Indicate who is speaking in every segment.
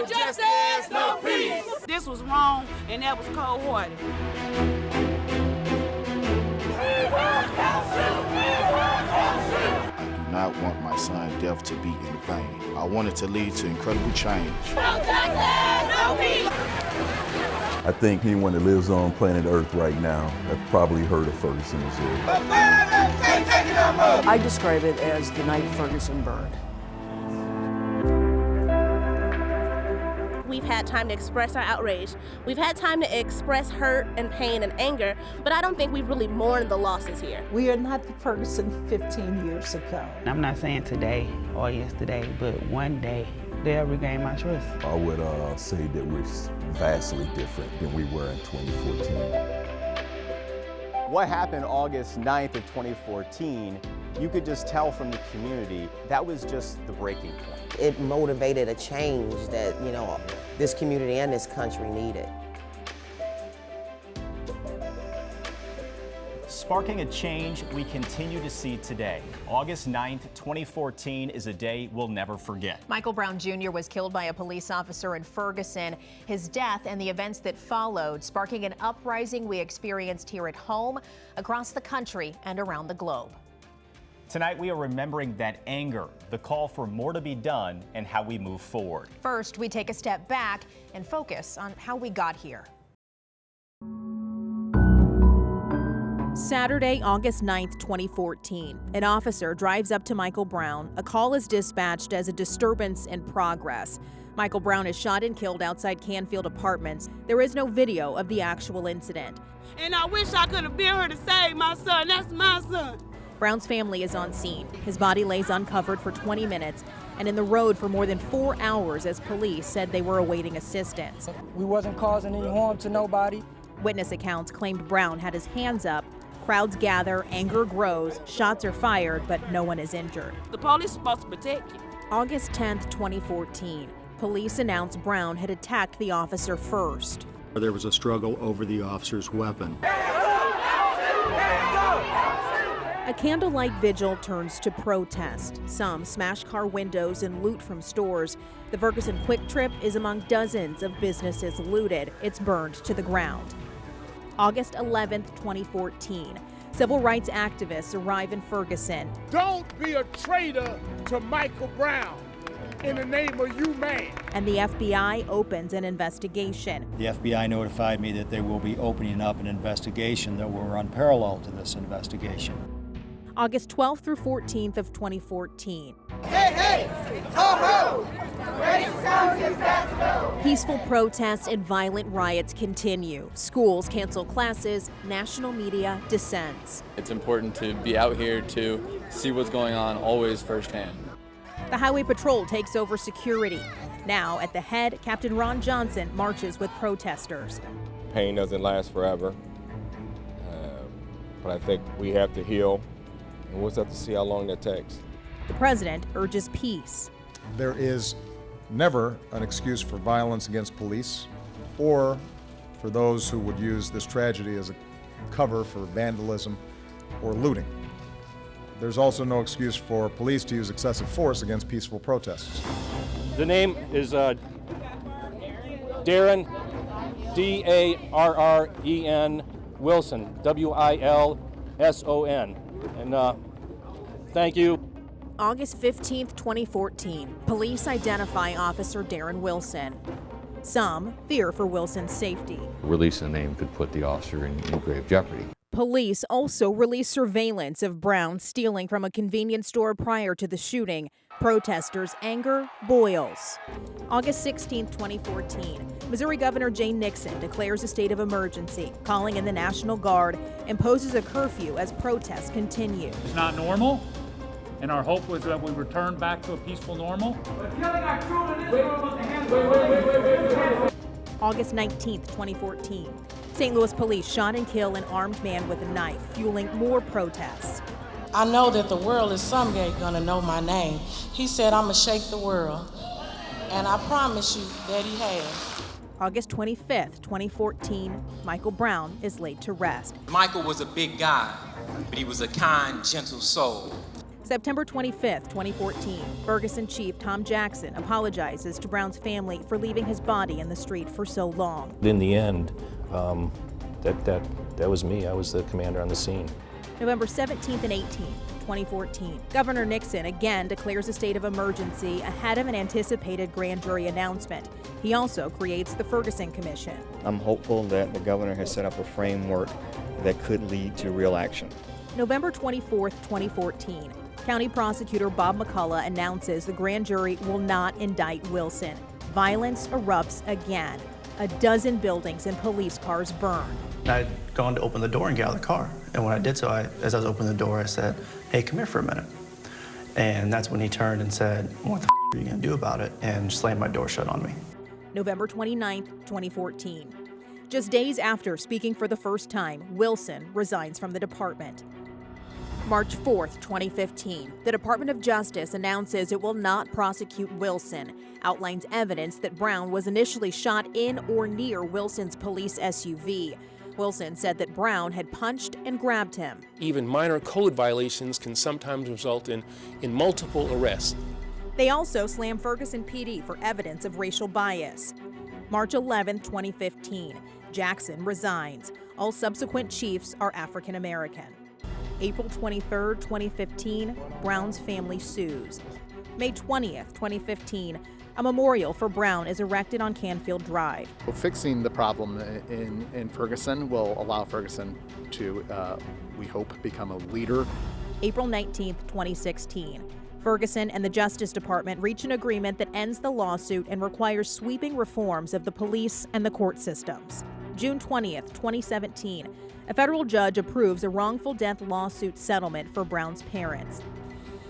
Speaker 1: No justice, no peace.
Speaker 2: This was wrong, and that was cold-hearted.
Speaker 3: I do not want my son's death to be in vain. I want it to lead to incredible change.
Speaker 1: No justice, no peace.
Speaker 4: I think anyone that lives on planet Earth right now have probably heard of Ferguson, Missouri.
Speaker 5: I describe it as the night Ferguson burned.
Speaker 6: We've had time to express our outrage. We've had time to express hurt and pain and anger, but I don't think we've really mourned the losses here.
Speaker 7: We are not the Ferguson 15 years ago.
Speaker 2: I'm not saying today or yesterday, but one day they'll regain my trust.
Speaker 4: I would say that we're vastly different than we were in 2014.
Speaker 8: What happened August 9th of 2014, you could just tell from the community, that was just the breaking point.
Speaker 9: It motivated a change that, this community and this country needed.
Speaker 8: Sparking a change we continue to see today. August 9th, 2014 is a day we'll never forget.
Speaker 10: Michael Brown Jr. was killed by a police officer in Ferguson. His death and the events that followed sparking an uprising we experienced here at home, across the country, and around the globe.
Speaker 8: Tonight we are remembering that anger, the call for more to be done, and how we move forward.
Speaker 10: First, we take a step back and focus on how we got here.
Speaker 11: Saturday, August 9th, 2014. An officer drives up to Michael Brown. A call is dispatched as a disturbance in progress. Michael Brown is shot and killed outside Canfield Apartments. There is no video of the actual incident.
Speaker 2: And I wish I could have been here to save my son. That's my son.
Speaker 11: Brown's family is on scene. His body lays uncovered for 20 minutes and in the road for more than 4 hours as police said they were awaiting assistance.
Speaker 12: We wasn't causing any harm to nobody.
Speaker 11: Witness accounts claimed Brown had his hands up. Crowds gather, anger grows, shots are fired, but no one is injured.
Speaker 2: The police is supposed to protect you.
Speaker 11: August 10th, 2014. Police announced Brown had attacked the officer first.
Speaker 13: There was a struggle over the officer's weapon.
Speaker 11: A candlelight vigil turns to protest. Some smash car windows and loot from stores. The Ferguson Quick Trip is among dozens of businesses looted. It's burned to the ground. August 11th, 2014. Civil rights activists arrive in Ferguson.
Speaker 1: Don't be a traitor to Michael Brown in the name of you, man.
Speaker 11: And the FBI opens an investigation.
Speaker 13: The FBI notified me that they will be opening up an investigation that will run parallel to this investigation.
Speaker 11: August 12th through 14th of 2014.
Speaker 1: Hey, ho, ho!
Speaker 11: Peaceful protests and violent riots continue. Schools cancel classes, national media dissents.
Speaker 14: It's important to be out here to see what's going on always firsthand.
Speaker 11: The Highway Patrol takes over security. Now, at the head, Captain Ron Johnson marches with protesters.
Speaker 15: Pain doesn't last forever, but I think we have to heal, and we'll just have to see how long that takes.
Speaker 11: The president urges peace.
Speaker 16: There is never an excuse for violence against police or for those who would use this tragedy as a cover for vandalism or looting. There's also no excuse for police to use excessive force against peaceful protesters.
Speaker 17: The name is Darren, D-A-R-R-E-N, Wilson, W-I-L-S-O-N. And thank you.
Speaker 11: August 15th, 2014. Police identify Officer Darren Wilson. Some fear for Wilson's safety.
Speaker 18: Releasing the name could put the officer in grave jeopardy.
Speaker 11: Police also released surveillance of Brown stealing from a convenience store prior to the shooting. Protesters' anger boils. August 16, 2014. Missouri Governor Jay Nixon declares a state of emergency, calling in the National Guard, imposes a curfew as protests continue.
Speaker 19: It's not normal, and our hope was that we return back to a peaceful normal.
Speaker 11: August 19th, 2014. St. Louis police shot and kill an armed man with a knife, fueling more protests.
Speaker 7: I know that the world is someday gonna know my name. He said I'ma shake the world, and I promise you that he has.
Speaker 11: August 25th, 2014, Michael Brown is laid to rest.
Speaker 20: Michael was a big guy, but he was a kind, gentle soul.
Speaker 11: September 25, 2014, Ferguson Chief Tom Jackson apologizes to Brown's family for leaving his body in the street for so long.
Speaker 20: In the end, that was me. I was the commander on the scene.
Speaker 11: November 17th and 18th, 2014, Governor Nixon again declares a state of emergency ahead of an anticipated grand jury announcement. He also creates the Ferguson Commission.
Speaker 21: I'm hopeful that the governor has set up a framework that could lead to real action.
Speaker 11: November 24th, 2014, County Prosecutor Bob McCullough announces the grand jury will not indict Wilson. Violence erupts again. A dozen buildings and police cars burn.
Speaker 22: I'd gone to open the door and get out of the car. And when I did so, as I was opening the door, I said, "Hey, come here for a minute." And that's when he turned and said, "What the are you gonna do about it?" and slammed my door shut on me.
Speaker 11: November 29th, 2014. Just days after speaking for the first time, Wilson resigns from the department. March 4th, 2015, the Department of Justice announces it will not prosecute Wilson, outlines evidence that Brown was initially shot in or near Wilson's police SUV. Wilson said that Brown had punched and grabbed him.
Speaker 23: Even minor code violations can sometimes result in multiple arrests.
Speaker 11: They also slam Ferguson PD for evidence of racial bias. March 11, 2015, Jackson resigns. All subsequent chiefs are African American. April 23, 2015, Brown's family sues. May 20th, 2015, a memorial for Brown is erected on Canfield Drive.
Speaker 24: Fixing the problem in Ferguson will allow Ferguson to, we hope, become a leader.
Speaker 11: April 19th, 2016, Ferguson and the Justice Department reach an agreement that ends the lawsuit and requires sweeping reforms of the police and the court systems. June 20th, 2017, a federal judge approves a wrongful death lawsuit settlement for Brown's parents.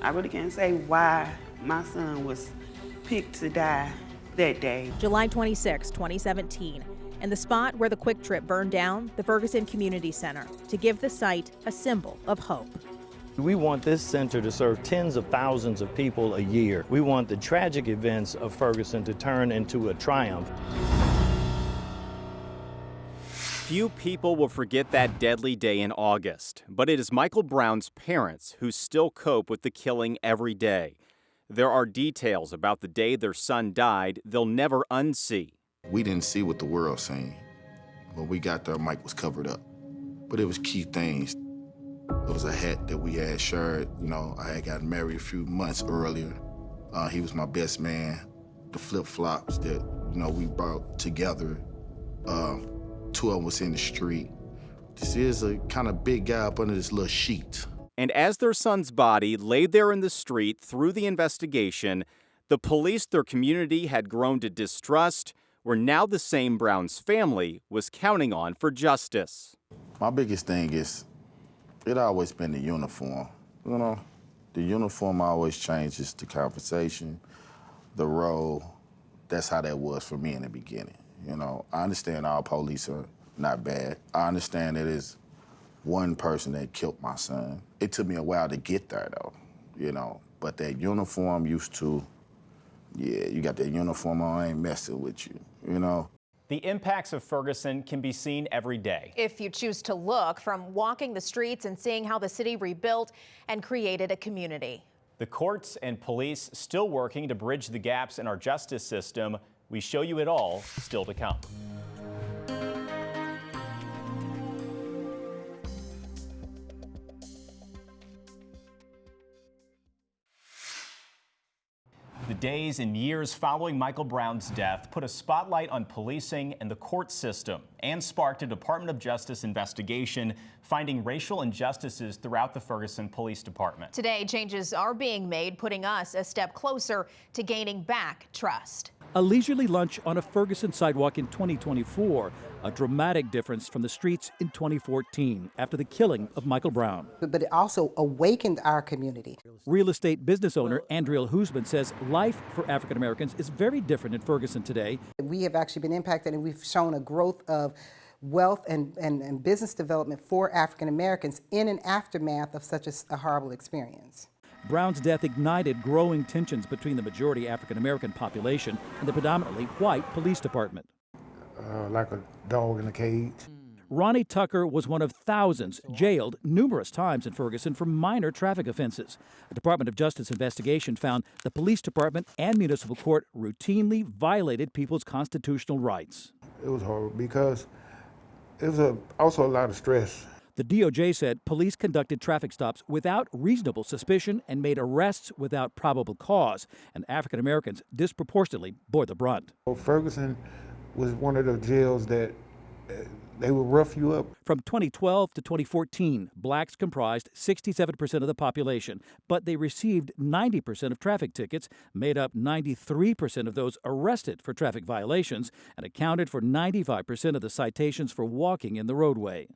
Speaker 2: I really can't say why my son was picked to die that day.
Speaker 11: July 26, 2017, and the spot where the Quick Trip burned down, the Ferguson Community Center, to give the site a symbol of hope.
Speaker 25: We want this center to serve tens of thousands of people a year. We want the tragic events of Ferguson to turn into a triumph.
Speaker 8: Few people will forget that deadly day in August, but it is Michael Brown's parents who still cope with the killing every day. There are details about the day their son died they'll never unsee.
Speaker 3: We didn't see what the world seen. When we got there, Mike was covered up. But it was key things. It was a hat that we had shared. You know, I had gotten married a few months earlier. He was my best man. The flip-flops that, you know, we brought together. Two of them was in the street. This is a kind of big guy up under this little sheet.
Speaker 8: And as their son's body lay there in the street through the investigation, the police their community had grown to distrust were now the same Brown's family was counting on for justice.
Speaker 3: My biggest thing is, it always been the uniform. You know, the uniform always changes the conversation, the role. That's how that was for me in the beginning. You know, I understand all police are not bad. I understand that it's one person that killed my son. It took me a while to get there, though, you know. But that uniform used to, yeah, you got that uniform on, I ain't messing with you, you know.
Speaker 8: The impacts of Ferguson can be seen every day.
Speaker 10: If you choose to look, from walking the streets and seeing how the city rebuilt and created a community.
Speaker 8: The courts and police still working to bridge the gaps in our justice system. We show you it all, still to come. The days and years following Michael Brown's death put a spotlight on policing and the court system and sparked a Department of Justice investigation finding racial injustices throughout the Ferguson Police Department.
Speaker 10: Today, changes are being made, putting us a step closer to gaining back trust.
Speaker 26: A leisurely lunch on a Ferguson sidewalk in 2024, a dramatic difference from the streets in 2014 after the killing of Michael Brown.
Speaker 27: But it also awakened our community.
Speaker 26: Real estate business owner Andrea Husman says life for African Americans is very different in Ferguson today.
Speaker 27: We have actually been impacted, and we've shown a growth of wealth and business development for African Americans in an aftermath of such a horrible experience.
Speaker 26: Brown's death ignited growing tensions between the majority African American population and the predominantly white police department.
Speaker 1: Like a dog in a cage.
Speaker 26: Ronnie Tucker was one of thousands jailed numerous times in Ferguson for minor traffic offenses. A Department of Justice investigation found the police department and municipal court routinely violated people's constitutional rights.
Speaker 4: It was horrible because it was also a lot of stress.
Speaker 26: The DOJ said police conducted traffic stops without reasonable suspicion and made arrests without probable cause, and African Americans disproportionately bore the brunt.
Speaker 4: Ferguson was one of the jails that they would rough you up.
Speaker 26: From 2012 to 2014, blacks comprised 67% of the population, but they received 90% of traffic tickets, made up 93% of those arrested for traffic violations, and accounted for 95% of the citations for walking in the roadway.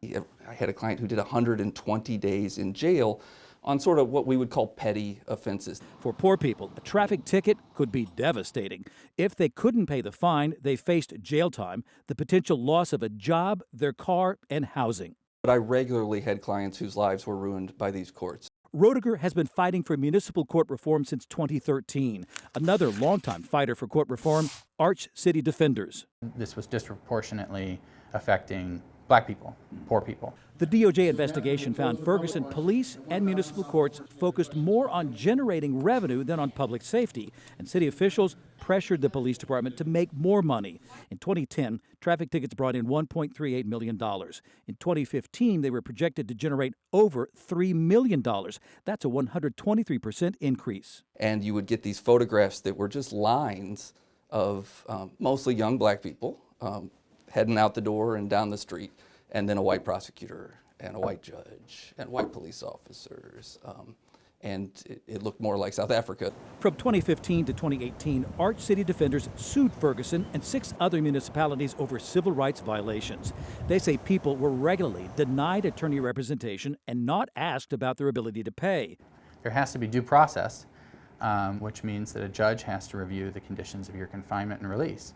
Speaker 5: I had a client who did 120 days in jail on sort of what we would call petty offenses.
Speaker 26: For poor people, a traffic ticket could be devastating. If they couldn't pay the fine, they faced jail time, the potential loss of a job, their car, and housing.
Speaker 5: But I regularly had clients whose lives were ruined by these courts.
Speaker 26: Roediger has been fighting for municipal court reform since 2013. Another longtime fighter for court reform, Arch City Defenders.
Speaker 6: This was disproportionately affecting black people, poor people.
Speaker 26: The DOJ investigation found Ferguson police and municipal courts focused more on generating revenue than on public safety, and city officials pressured the police department to make more money. In 2010, traffic tickets brought in $1.38 million. In 2015, they were projected to generate over $3 million. That's a 123% increase.
Speaker 5: And you would get these photographs that were just lines of mostly young black people heading out the door and down the street, and then a white prosecutor and a white judge and white police officers. And it looked more like South Africa.
Speaker 26: From 2015 to 2018, Arch City Defenders sued Ferguson and 6 other municipalities over civil rights violations. They say people were regularly denied attorney representation and not asked about their ability to pay.
Speaker 6: There has to be due process, which means that a judge has to review the conditions of your confinement and release.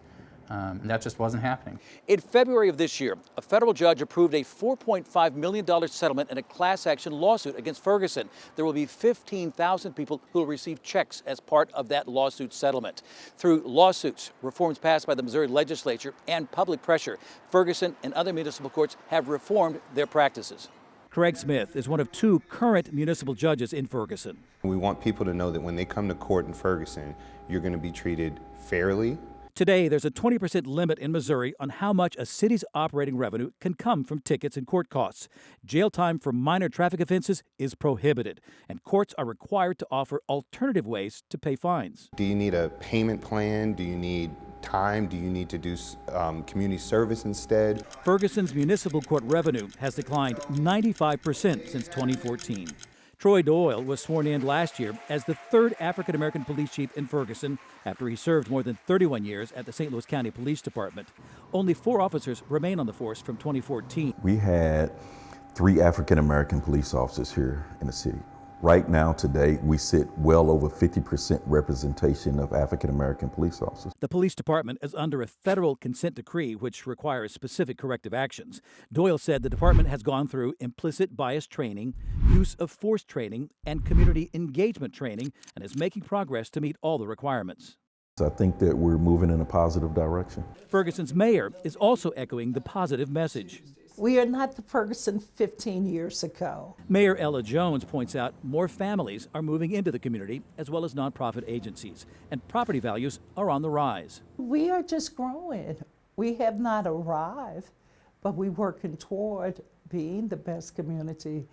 Speaker 6: And that just wasn't happening.
Speaker 9: In February of this year, a federal judge approved a $4.5 million settlement in a class action lawsuit against Ferguson. There will be 15,000 people who will receive checks as part of that lawsuit settlement. Through lawsuits, reforms passed by the Missouri legislature, and public pressure, Ferguson and other municipal courts have reformed their practices.
Speaker 26: Craig Smith is one of 2 current municipal judges in Ferguson.
Speaker 12: We want people to know that when they come to court in Ferguson, you're going to be treated fairly.
Speaker 26: Today, there's a 20% limit in Missouri on how much a city's operating revenue can come from tickets and court costs. Jail time for minor traffic offenses is prohibited, and courts are required to offer alternative ways to pay fines.
Speaker 12: Do you need a payment plan? Do you need time? Do you need to do community service instead?
Speaker 26: Ferguson's municipal court revenue has declined 95% since 2014. Troy Doyle was sworn in last year as the 3rd African-American police chief in Ferguson after he served more than 31 years at the St. Louis County Police Department. Only 4 officers remain on the force from 2014.
Speaker 13: We had 3 African-American police officers here in the city. Right now, today, we sit well over 50% representation of African-American police officers.
Speaker 26: The police department is under a federal consent decree which requires specific corrective actions. Doyle said the department has gone through implicit bias training, use of force training, and community engagement training, and is making progress to meet all the requirements.
Speaker 13: I think that we're moving in a positive direction.
Speaker 26: Ferguson's mayor is also echoing the positive message.
Speaker 14: We are not the Ferguson 15 years ago.
Speaker 26: Mayor Ella Jones points out more families are moving into the community, as well as nonprofit agencies, and property values are on the rise.
Speaker 14: We are just growing. We have not arrived, but we're working toward being the best community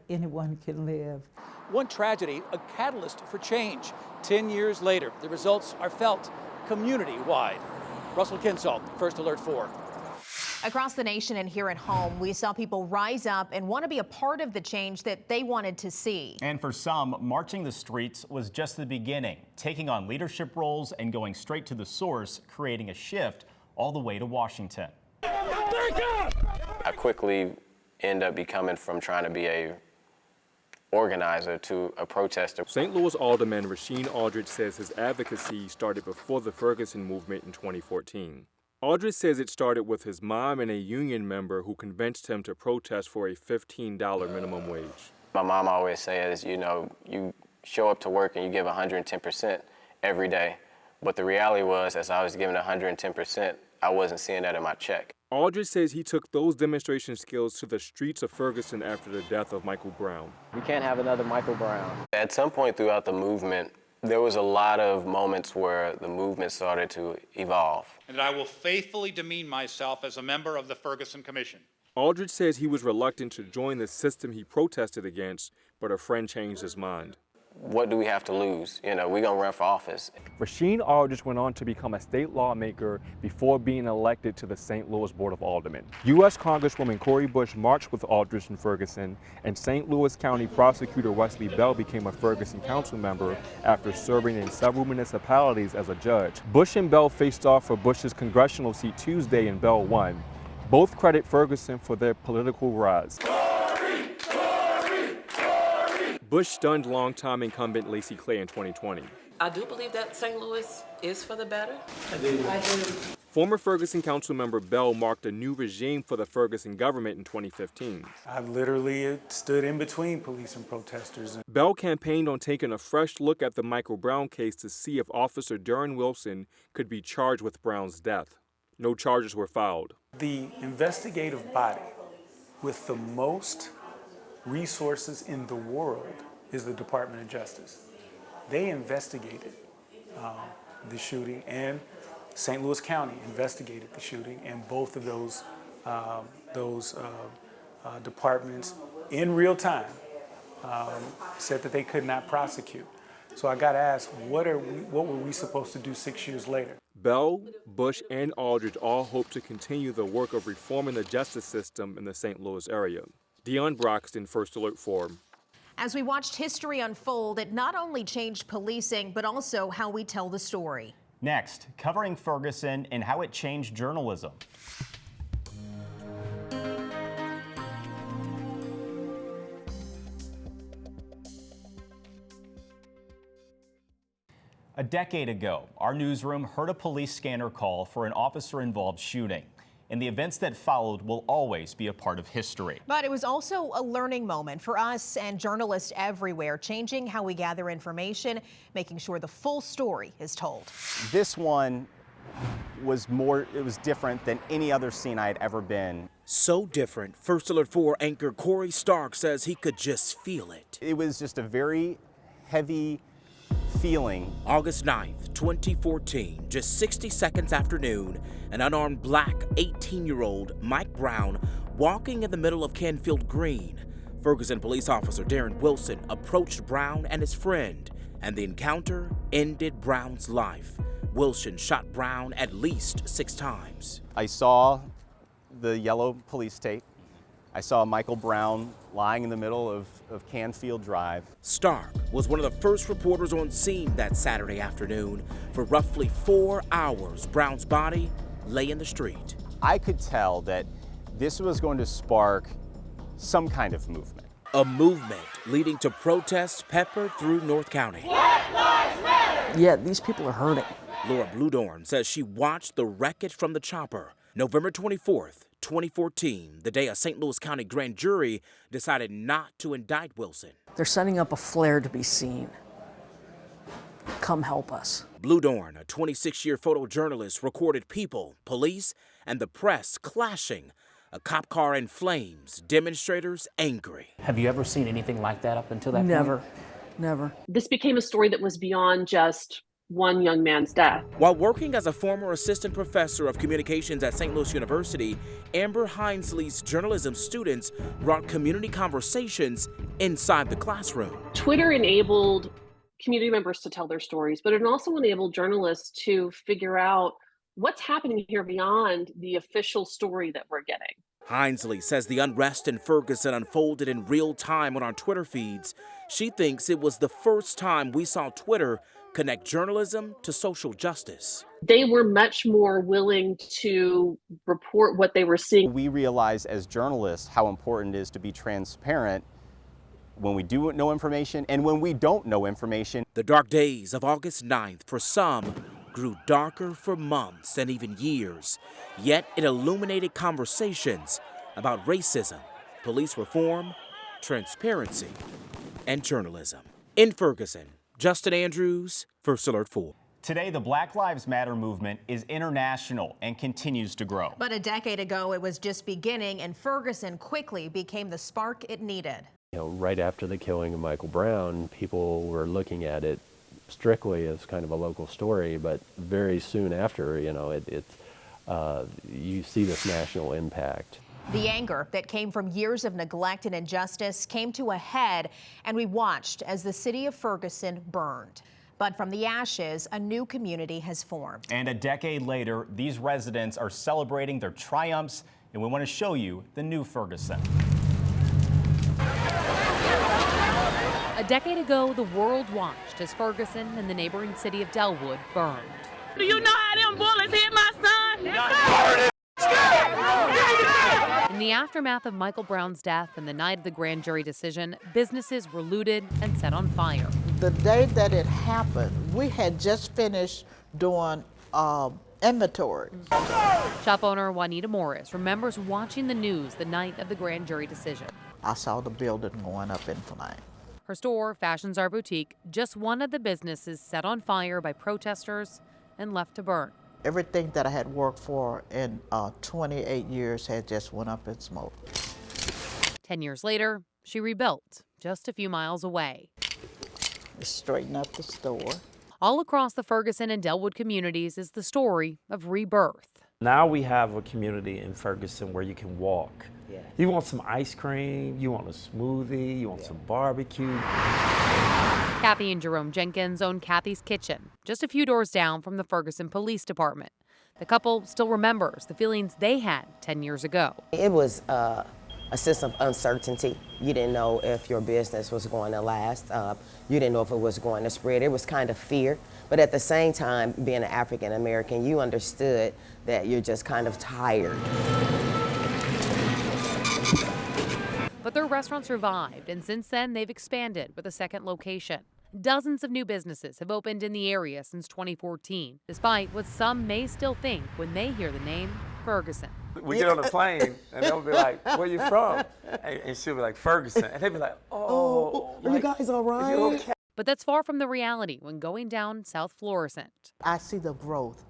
Speaker 14: anyone can live.
Speaker 9: One tragedy, a catalyst for change. 10 years later, the results are felt community-wide. Russell Kinsall, First Alert 4.
Speaker 10: Across the nation and here at home, we saw people rise up and want to be a part of the change that they wanted to see.
Speaker 8: And for some, marching the streets was just the beginning, taking on leadership roles and going straight to the source, creating a shift all the way to Washington.
Speaker 28: I quickly end up becoming from trying to be a organizer to a protester.
Speaker 15: St. Louis Alderman Rasheed Aldridge says his advocacy started before the Ferguson movement in 2014. Aldridge says it started with his mom and a union member who convinced him to protest for a $15 minimum wage.
Speaker 28: My mom always says, you know, you show up to work and you give 110% every day. But the reality was, as I was giving 110%, I wasn't seeing that in my check.
Speaker 15: Aldridge says he took those demonstration skills to the streets of Ferguson after the death of Michael Brown.
Speaker 28: We can't have another Michael Brown. At some point throughout the movement, there was a lot of moments where the movement started to evolve.
Speaker 7: And that I will faithfully demean myself as a member of the Ferguson Commission.
Speaker 15: Aldridge says he was reluctant to join the system he protested against, but a friend changed his mind.
Speaker 28: What do we have to lose? You know, we're going to run for office.
Speaker 15: Rasheed Aldridge went on to become a state lawmaker before being elected to the St. Louis Board of Aldermen. U.S. Congresswoman Cori Bush marched with Aldridge in Ferguson, and St. Louis County Prosecutor Wesley Bell became a Ferguson council member after serving in several municipalities as a judge. Bush and Bell faced off for Bush's congressional seat Tuesday, and Bell won. Both credit Ferguson for their political rise. Bush stunned longtime incumbent Lacey Clay in 2020.
Speaker 16: I do believe that St. Louis is for the better. I do.
Speaker 15: Former Ferguson councilmember Bell marked a new regime for the Ferguson government in 2015.
Speaker 17: I literally stood in between police and protesters.
Speaker 15: Bell campaigned on taking a fresh look at the Michael Brown case to see if Officer Darren Wilson could be charged with Brown's death. No charges were filed.
Speaker 17: The investigative body with the most resources in the world is the Department of Justice. They investigated the shooting, and St. Louis County investigated the shooting, and both of those departments in real time said that they could not prosecute. So I got asked, what were we supposed to do 6 years later?
Speaker 15: Bell, Bush, and Aldridge all hope to continue the work of reforming the justice system in the St. Louis area. Dion Broxton, First Alert Forum.
Speaker 10: As we watched history unfold, it not only changed policing, but also how we tell the story.
Speaker 8: Next, covering Ferguson and how it changed journalism. A decade ago, our newsroom heard a police scanner call for an officer-involved shooting. And the events that followed will always be a part of history.
Speaker 10: But it was also a learning moment for us and journalists everywhere, changing how we gather information, making sure the full story is told.
Speaker 8: This one was different than any other scene I had ever been.
Speaker 18: So different, First Alert 4 anchor Corey Stark says he could just feel it.
Speaker 8: It was just a very heavy feeling.
Speaker 18: August 9th, 2014, just 60 seconds after noon, an unarmed black 18-year-old Mike Brown walking in the middle of Canfield Green. Ferguson police officer Darren Wilson approached Brown and his friend, and the encounter ended Brown's life. Wilson shot Brown at least 6 times.
Speaker 8: I saw the yellow police tape. I saw Michael Brown lying in the middle of Canfield Drive.
Speaker 18: Stark was one of the first reporters on scene that Saturday afternoon. For roughly 4 hours, Brown's body lay in the street.
Speaker 8: I could tell that this was going to spark some kind of movement.
Speaker 18: A movement leading to protests peppered through North County.
Speaker 19: Black Lives Matter!
Speaker 20: Yeah, these people are hurting.
Speaker 18: Laura Bludorn says she watched the wreckage from the chopper. November 24th, 2014, the day a St. Louis County grand jury decided not to indict Wilson.
Speaker 20: They're setting up a flare to be seen. Come help us.
Speaker 18: Bludorn, a 26-year photojournalist, recorded people, police, and the press clashing. A cop car in flames, demonstrators angry.
Speaker 21: Have you ever seen anything like that up until that point?
Speaker 20: Never.
Speaker 22: This became a story that was beyond just one young man's death.
Speaker 18: While working as a former assistant professor of communications at St. Louis University, Amber Hinesley's journalism students brought community conversations inside the classroom.
Speaker 22: Twitter enabled community members to tell their stories, but it also enabled journalists to figure out what's happening here beyond the official story that we're getting.
Speaker 18: Hinesley says the unrest in Ferguson unfolded in real time on our Twitter feeds. She thinks it was the first time we saw Twitter connect journalism to social justice.
Speaker 22: They were much more willing to report what they were seeing.
Speaker 8: We realize as journalists how important it is to be transparent when we do know information and when we don't know information.
Speaker 18: The dark days of August 9th for some grew darker for months and even years, yet it illuminated conversations about racism, police reform, transparency, and journalism. In Ferguson, Justin Andrews, First Alert 4.
Speaker 8: Today, the Black Lives Matter movement is international and continues to grow.
Speaker 10: But a decade ago, it was just beginning, and Ferguson quickly became the spark it needed.
Speaker 1: You know, right after the killing of Michael Brown, people were looking at it strictly as kind of a local story, but very soon after, you know, you see this national impact.
Speaker 10: The anger that came from years of neglect and injustice came to a head, and we watched as the city of Ferguson burned. But from the ashes, a new community has formed.
Speaker 8: And a decade later, these residents are celebrating their triumphs, and we want to show you the new Ferguson.
Speaker 2: A decade ago, the world watched as Ferguson and the neighboring city of Delwood burned.
Speaker 19: Do you know how them bullets hit my son?
Speaker 2: In the aftermath of Michael Brown's death and the night of the grand jury decision, businesses were looted and set on fire.
Speaker 3: The day that it happened, we had just finished doing inventory.
Speaker 2: Shop owner Juanita Morris remembers watching the news the night of the grand jury decision.
Speaker 3: I saw the building going up in flames.
Speaker 2: Her store, Fashions Our Boutique, just one of the businesses set on fire by protesters and left to burn.
Speaker 3: Everything that I had worked for in 28 years had just went up in smoke.
Speaker 2: 10 years later, she rebuilt just a few miles away.
Speaker 3: Straighten up the store.
Speaker 2: All across the Ferguson and Delwood communities is the story of rebirth.
Speaker 11: Now we have a community in Ferguson where you can walk.
Speaker 23: Yeah.
Speaker 11: You want some ice cream, you want a smoothie, you want some barbecue.
Speaker 2: Kathy and Jerome Jenkins own Kathy's Kitchen, just a few doors down from the Ferguson Police Department. The couple still remembers the feelings they had 10 years ago.
Speaker 24: It was a sense of uncertainty. You didn't know if your business was going to last. You didn't know if it was going to spread. It was kind of fear. But at the same time, being an African American, you understood that you're just kind of tired.
Speaker 2: But their restaurant survived, and since then they've expanded with a second location. Dozens of new businesses have opened in the area since 2014, despite what some may still think when they hear the name Ferguson.
Speaker 11: We get on the plane and they'll be like, "Where you from?" And she'll be like, "Ferguson." And they'll be like, "Oh,
Speaker 3: are you guys all right?"
Speaker 11: Okay?
Speaker 2: But that's far from the reality when going down South Florissant.
Speaker 3: I see the growth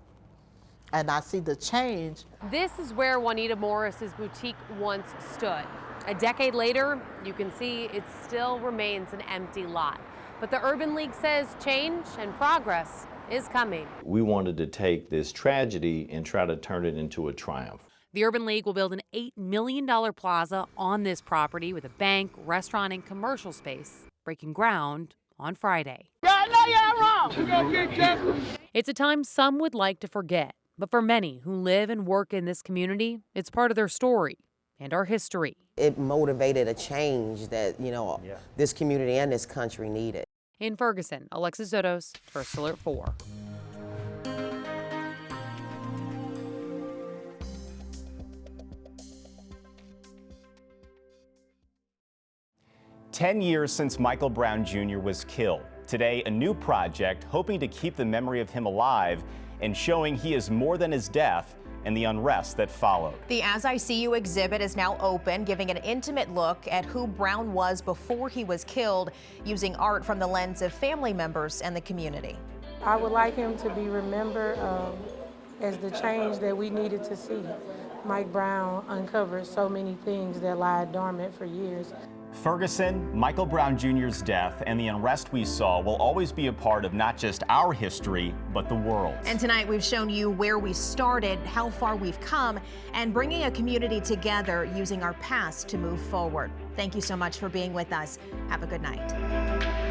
Speaker 3: and I see the change.
Speaker 2: This is where Juanita Morris's boutique once stood. A decade later, you can see it still remains an empty lot. But the Urban League says change and progress is coming.
Speaker 25: We wanted to take this tragedy and try to turn it into a triumph.
Speaker 2: The Urban League will build an $8 million plaza on this property with a bank, restaurant, and commercial space, breaking ground on Friday.
Speaker 19: Y'all know y'all wrong. We gonna get justice.
Speaker 2: It's a time some would like to forget, but for many who live and work in this community, it's part of their story and our history.
Speaker 24: It motivated a change that, this community and this country needed.
Speaker 2: In Ferguson, Alexis Zotos, First Alert 4.
Speaker 8: "10 years since Michael Brown Jr. was killed. Today, a new project hoping to keep the memory of him alive and showing he is more than his death and the unrest that followed.
Speaker 10: The As I See You exhibit is now open, giving an intimate look at who Brown was before he was killed, using art from the lens of family members and the community.
Speaker 27: I would like him to be remembered as the change that we needed to see. Mike Brown uncovered so many things that lie dormant for years.
Speaker 8: Ferguson, Michael Brown Jr.'s death, and the unrest we saw will always be a part of not just our history, but the world.
Speaker 10: And tonight we've shown you where we started, how far we've come, and bringing a community together using our past to move forward. Thank you so much for being with us. Have a good night.